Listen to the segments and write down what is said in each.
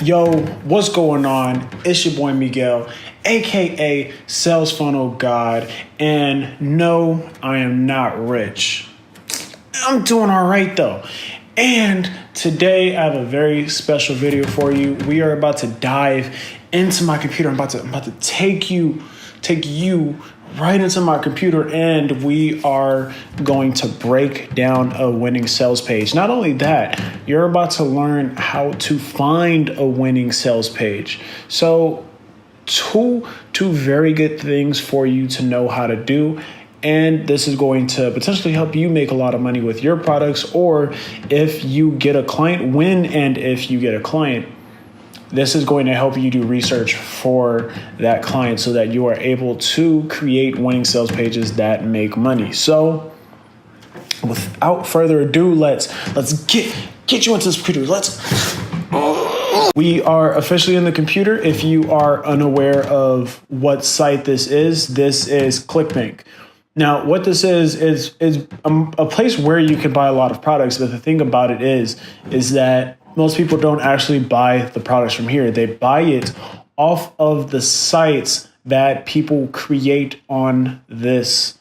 Yo, what's going on? It's your boy Miguel, aka SalesFunnelGod, and no, I am not rich. I'm doing all right though. And today I have a very special video for you. We are about to dive into my computer. I'm about to take you right into my computer, and we are going to break down a winning sales page. Not only that, you're about to learn how to find a winning sales page. So two very good things for you to know how to do. And this is going to potentially help you make a lot of money with your products, or if you get a client, when and if you get a client, this is going to help you do research for that client so that you are able to create winning sales pages that make money. So without further ado, let's get you into this computer. We are officially in the computer. If you are unaware of what site this is Clickbank. Now, what this is a place where you can buy a lot of products. But the thing about it is that most people don't actually buy the products from here. They buy it off of the sites that people create on this,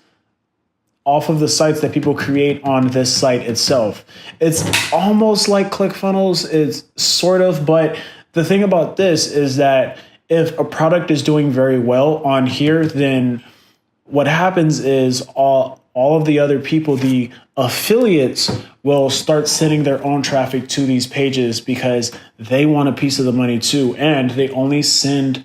site itself. It's almost like ClickFunnels. It's sort of, but the thing about this is that if a product is doing very well on here, then what happens is all of the other people, the affiliates, will start sending their own traffic to these pages because they want a piece of the money too. And they only send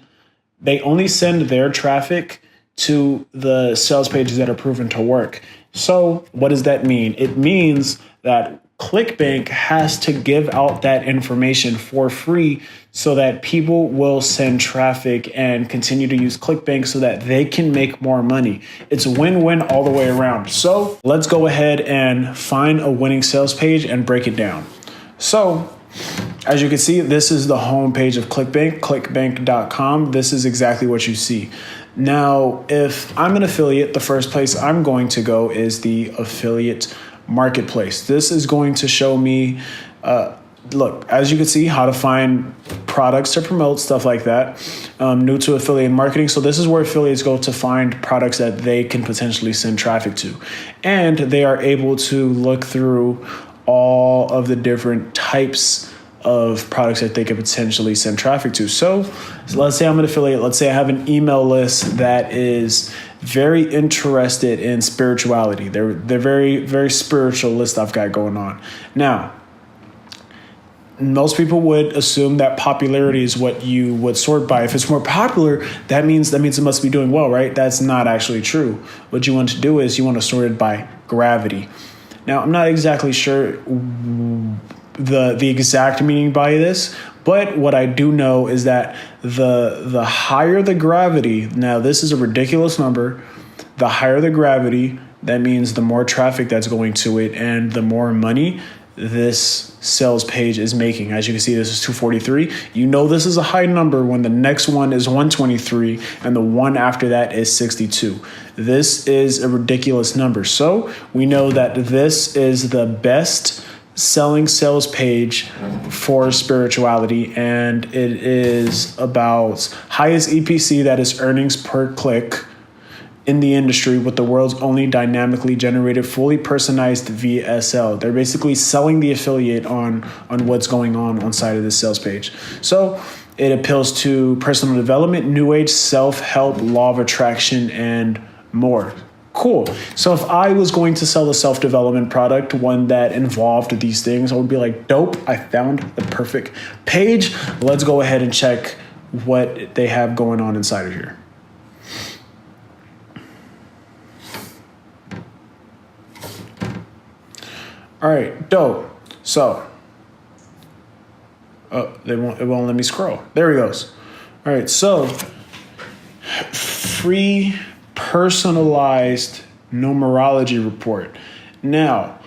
their traffic to the sales pages that are proven to work. So what does that mean? It means that Clickbank has to give out that information for free so that people will send traffic and continue to use Clickbank so that they can make more money. It's a win-win all the way around. So let's go ahead and find a winning sales page and break it down. So as you can see, this is the home page of Clickbank, clickbank.com. This is exactly what you see. Now, if I'm an affiliate, the first place I'm going to go is the affiliate marketplace. This is going to show me, look, as you can see, how to find products to promote, stuff like that. New to affiliate marketing. So this is where affiliates go to find products that they can potentially send traffic to. And they are able to look through all of the different types of products that they could potentially send traffic to. So let's say I'm an affiliate. Let's say I have an email list that is very interested in spirituality. They're very, very spiritual list I've got going on. Now, most people would assume that popularity is what you would sort by. If it's more popular, that means it must be doing well, right? That's not actually true. What you want to do is you want to sort it by gravity. Now, I'm not exactly sure the exact meaning by this, but what I do know is that the higher the gravity, now this is a ridiculous number, the higher the gravity, that means the more traffic that's going to it and the more money this sales page is making. As you can see, this is 243. You know this is a high number when the next one is 123 and the one after that is 62. This is a ridiculous number. So we know that this is the best selling sales page for spirituality, and it is about highest EPC, that is earnings per click, in the industry, with the world's only dynamically generated, fully personalized VSL. They're basically selling the affiliate on what's going on side of this sales page. So it appeals to personal development, new age, self-help, law of attraction, and more. Cool. So if I was going to sell a self-development product, one that involved these things, I would be like, dope, I found the perfect page. Let's go ahead and check what they have going on inside of here. All right, dope. So, it won't let me scroll. There he goes. All right, so free personalized numerology report. Now,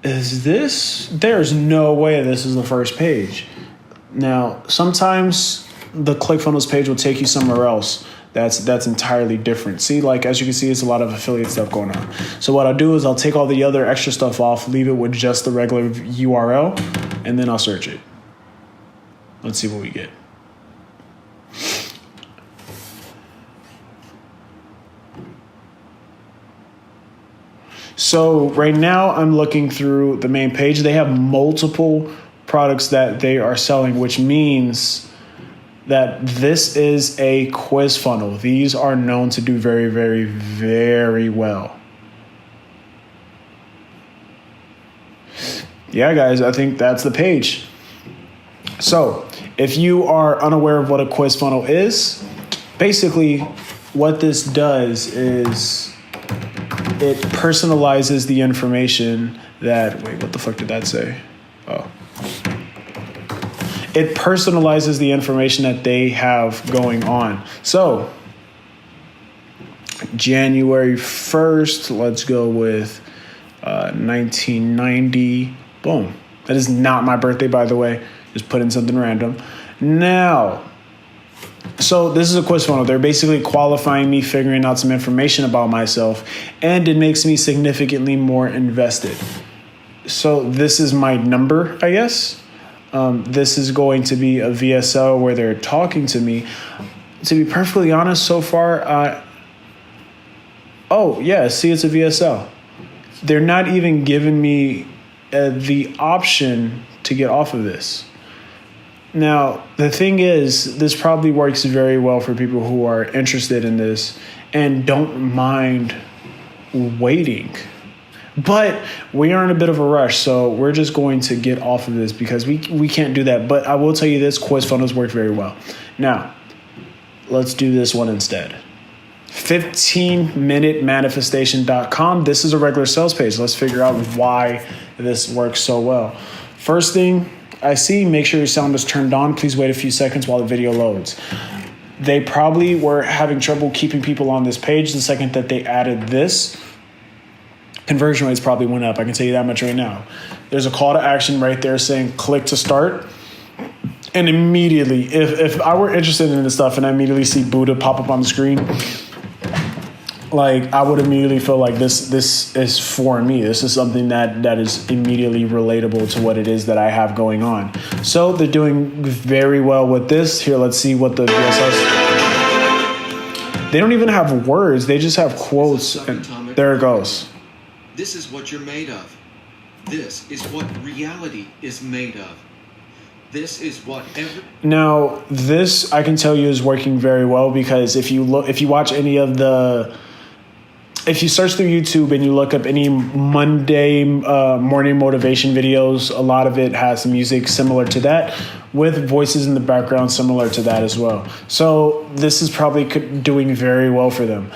there's no way this is the first page. Now, sometimes the ClickFunnels page will take you somewhere else. That's entirely different. See, like, as you can see, it's a lot of affiliate stuff going on. So what I'll do is I'll take all the other extra stuff off, leave it with just the regular URL, and then I'll search it. Let's see what we get. So right now I'm looking through the main page. They have multiple products that they are selling, which means that this is a quiz funnel. These are known to do very, very, very well. Yeah, guys, I think that's the page. So if you are unaware of what a quiz funnel is, basically what this does is it personalizes the information that, wait, what the fuck did that say? Oh. It personalizes the information that they have going on. So January 1st, let's go with 1990. Boom. That is not my birthday, by the way. Just put in something random. Now, so this is a quiz funnel. They're basically qualifying me, figuring out some information about myself, and it makes me significantly more invested. So this is my number, I guess. This is going to be a VSL where they're talking to me. To be perfectly honest, so far, oh yeah, see, it's a VSL. They're not even giving me the option to get off of this. Now, the thing is, this probably works very well for people who are interested in this and don't mind waiting. But we are in a bit of a rush, so we're just going to get off of this because we can't do that. But I will tell you this, quiz funnels work very well. Now, let's do this one instead. 15minutemanifestation.com. This is a regular sales page. Let's figure out why this works so well. First thing I see, make sure your sound is turned on. Please wait a few seconds while the video loads. They probably were having trouble keeping people on this page the second that they added this. Conversion rates probably went up. I can tell you that much right now. There's a call to action right there saying click to start. And immediately, if I were interested in this stuff and I immediately see Buddha pop up on the screen, like I would immediately feel like this is for me. This is something that is immediately relatable to what it is that I have going on. So they're doing very well with this. Here, let's see what the VSS. They don't even have words. They just have quotes. And there it goes. This is what you're made of. This is what reality is made of. This is what Now, this I can tell you is working very well because if you watch any of if you search through YouTube and you look up any Monday morning motivation videos, a lot of it has music similar to that with voices in the background similar to that as well. So this is probably doing very well for them.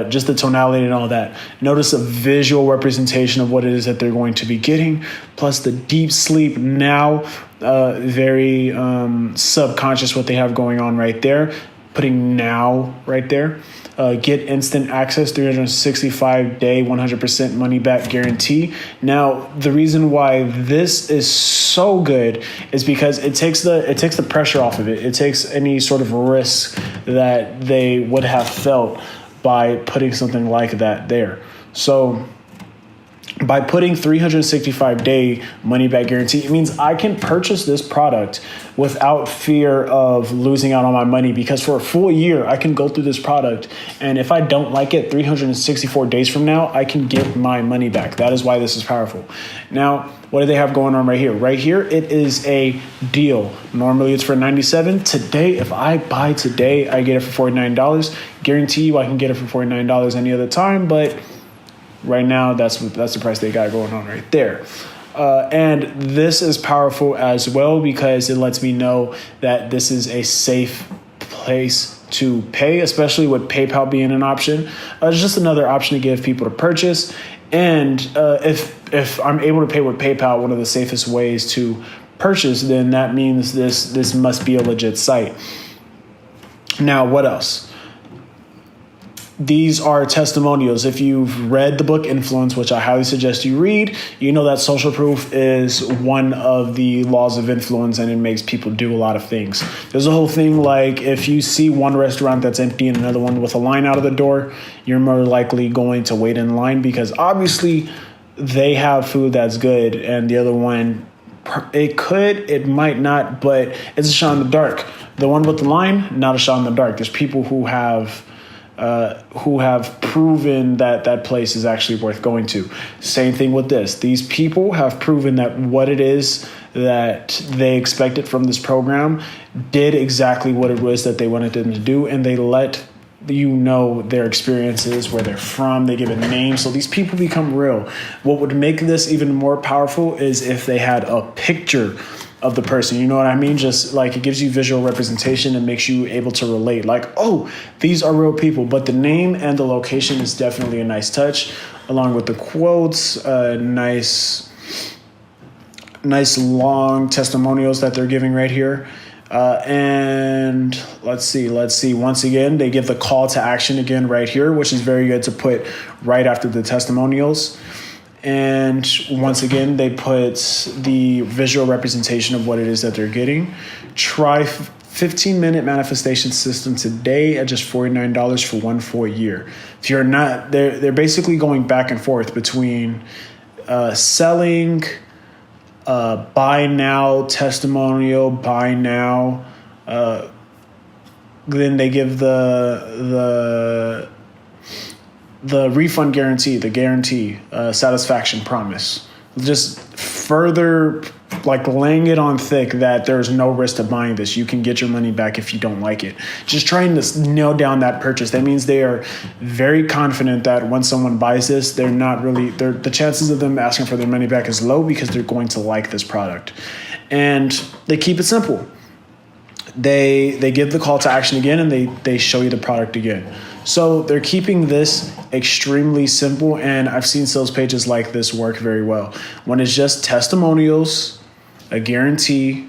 Just the tonality and all that. Notice a visual representation of what it is that they're going to be getting, plus the deep sleep now, very subconscious what they have going on right there. Putting now right there. Get instant access, 365-day, 100% money back guarantee. Now, the reason why this is so good is because it takes the pressure off of it. It takes any sort of risk that they would have felt by putting something like that there. So by putting 365-day money back guarantee, it means I can purchase this product without fear of losing out on my money, because for a full year, I can go through this product. And if I don't like it, 364 days from now, I can get my money back. That is why this is powerful. Now, what do they have going on right here? Right here, it is a deal. Normally it's for $97. Today, if I buy today, I get it for $49. Guarantee you I can get it for $49 any other time, but right now, that's the price they got going on right there. And this is powerful as well because it lets me know that this is a safe place to pay, especially with PayPal being an option. It's just another option to give people to purchase. And if I'm able to pay with PayPal, one of the safest ways to purchase, then that means this must be a legit site. Now, what else? These are testimonials. If you've read the book Influence, which I highly suggest you read, you know that social proof is one of the laws of influence, and it makes people do a lot of things. There's a whole thing like if you see one restaurant that's empty and another one with a line out of the door, you're more likely going to wait in line because obviously they have food that's good and the other one It could, it might not, but it's a shot in the dark. The one with the line, not a shot in the dark. There's people who have proven that that place is actually worth going to. Same thing with this. These people have proven that what it is that they expected from this program did exactly what it was that they wanted them to do, and they let you know their experiences, where they're from, they give a name, so these people become real. What would make this even more powerful is if they had a picture of the person, you know what I mean? Just like it gives you visual representation and makes you able to relate, like, oh, these are real people. But the name and the location is definitely a nice touch, along with the quotes, nice long testimonials that they're giving right here. And let's see. Once again, they give the call to action again right here, which is very good to put right after the testimonials. And once again, they put the visual representation of what it is that they're getting. Try 15-minute manifestation system today at just $49 for one full year. If you're not, they're basically going back and forth between selling, buy now, testimonial, buy now. Then they give the refund guarantee, the guarantee, satisfaction promise. Just further like laying it on thick that there's no risk to buying this. You can get your money back if you don't like it. Just trying to nail down that purchase. That means they are very confident that when someone buys this, the chances of them asking for their money back is low because they're going to like this product. And they keep it simple. They give the call to action again, and they show you the product again. So they're keeping this extremely simple, and I've seen sales pages like this work very well. When it's just testimonials, a guarantee,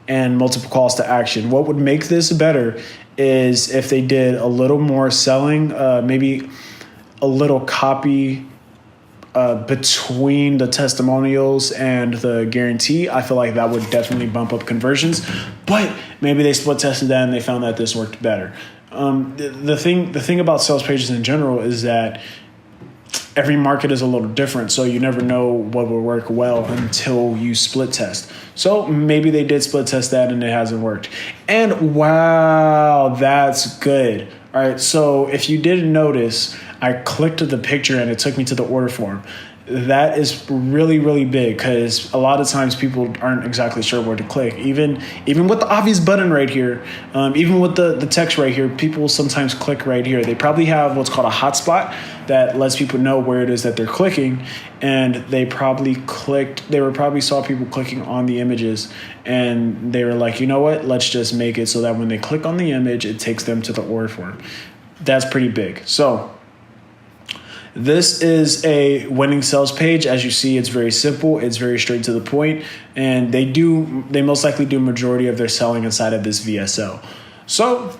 and multiple calls to action. What would make this better is if they did a little more selling, maybe a little copy between the testimonials and the guarantee. I feel like that would definitely bump up conversions, but maybe they split tested that and they found that this worked better. The thing about sales pages in general is that every market is a little different, so you never know what will work well until you split test. So maybe they did split test that and it hasn't worked. And wow, that's good. All right, so if you didn't notice, I clicked the picture and it took me to the order form. That is really, really big because a lot of times people aren't exactly sure where to click. Even with the obvious button right here, even with the text right here, people will sometimes click right here. They probably have what's called a hotspot that lets people know where it is that they're clicking, and they probably saw people clicking on the images, and they were like, you know what, let's just make it so that when they click on the image, it takes them to the order form. That's pretty big. So this is a winning sales page. As you see, it's very simple. It's very straight to the point. And they most likely do majority of their selling inside of this VSL. So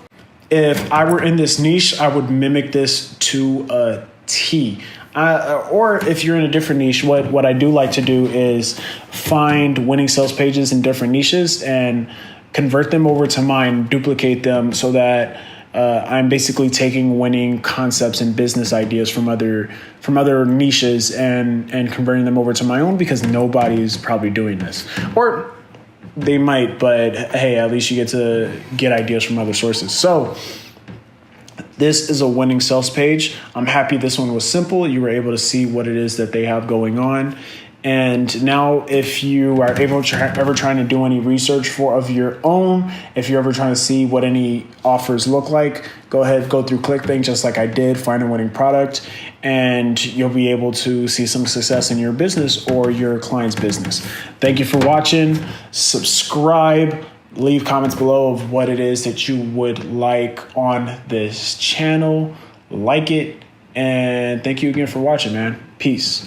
if I were in this niche, I would mimic this to a T. Or if you're in a different niche, what I do like to do is find winning sales pages in different niches and convert them over to mine, duplicate them so that I'm basically taking winning concepts and business ideas from other niches and converting them over to my own, because nobody's probably doing this. Or they might, but hey, at least you get to get ideas from other sources. So this is a winning sales page. I'm happy this one was simple. You were able to see what it is that they have going on. And now if you are ever trying to do any research of your own, if you're ever trying to see what any offers look like, go through Clickbank just like I did, find a winning product, and you'll be able to see some success in your business or your client's business. Thank you for watching. Subscribe. Leave comments below of what it is that you would like on this channel. Like it. And thank you again for watching, man. Peace.